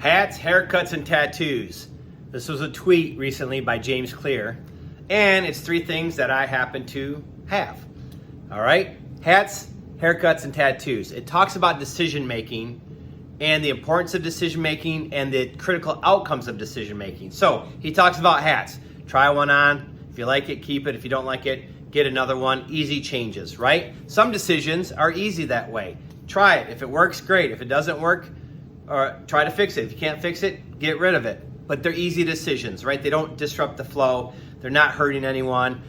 Hats, haircuts, and tattoos. This was a tweet recently by James Clear, and it's 3 things that I happen to have. All right? Hats, haircuts, and tattoos. It talks about decision making and the importance of decision making and the critical outcomes of decision making. So he talks about hats. Try one on. If you like it, keep it. If you don't like it, get another one. Easy changes, right? Some decisions are easy that way. Try it. If it works, great. If it doesn't work, or try to fix it. If you can't fix it, get rid of it. But they're easy decisions, right? They don't disrupt the flow. They're not hurting anyone.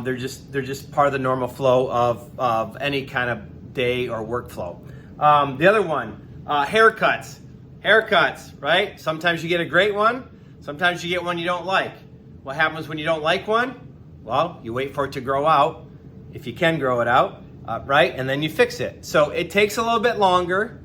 They're just part of the normal flow of any kind of day or workflow. The other one, haircuts. Haircuts, right? Sometimes you get a great one. Sometimes you get one you don't like. What happens when you don't like one? Well, you wait for it to grow out, if you can grow it out, right? And then you fix it. So it takes a little bit longer,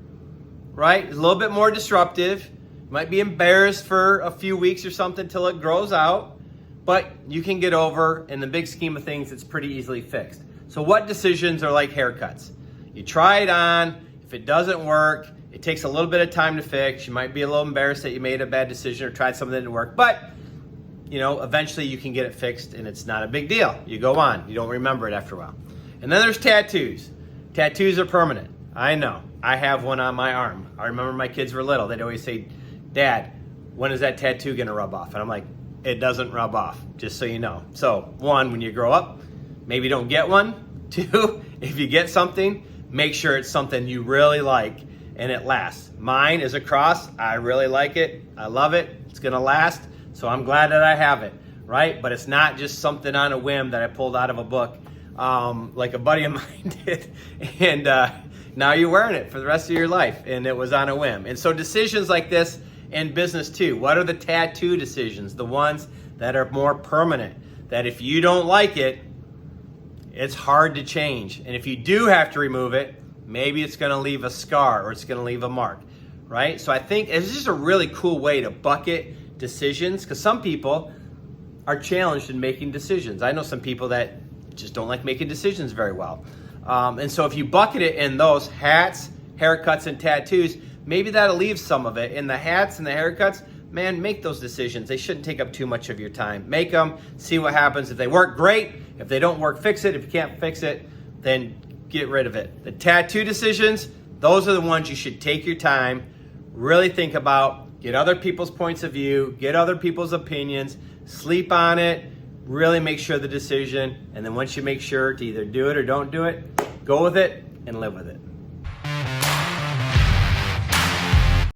right? It's a little bit more disruptive. You might be embarrassed for a few weeks or something till it grows out, but you can get over. In the big scheme of things, it's pretty easily fixed. So what decisions are like haircuts? You try it on. If it doesn't work, it takes a little bit of time to fix. You might be a little embarrassed that you made a bad decision or tried something that didn't work, but eventually you can get it fixed and it's not a big deal. You go on. You don't remember it after a while. And then there's tattoos. Tattoos are permanent. I know. I have one on my arm. I remember my kids were little. They'd always say, "Dad, when is that tattoo gonna rub off?" And I'm like, it doesn't rub off, just so you know. So 1, when you grow up, maybe don't get one. 2, if you get something, make sure it's something you really like and it lasts. Mine is a cross. I really like it. I love it. It's gonna last. So I'm glad that I have it, right? But it's not just something on a whim that I pulled out of a book, like a buddy of mine did. And now you're wearing it for the rest of your life, and it was on a whim. And so decisions like this in business too. What are the tattoo decisions? The ones that are more permanent, that if you don't like it, it's hard to change. And if you do have to remove it, maybe it's gonna leave a scar or it's gonna leave a mark, right? So I think it's just a really cool way to bucket decisions, because some people are challenged in making decisions. I know some people that just don't like making decisions very well. And so if you bucket it in those hats, haircuts, and tattoos, maybe that'll leave some of it. In the hats and the haircuts, man, make those decisions. They shouldn't take up too much of your time. Make them, see what happens. If they work, great. If they don't work, fix it. If you can't fix it, then get rid of it. The tattoo decisions, those are the ones you should take your time, really think about, get other people's points of view, get other people's opinions, sleep on it, really make sure the decision, and then once you make sure to either do it or don't do it, go with it and live with it.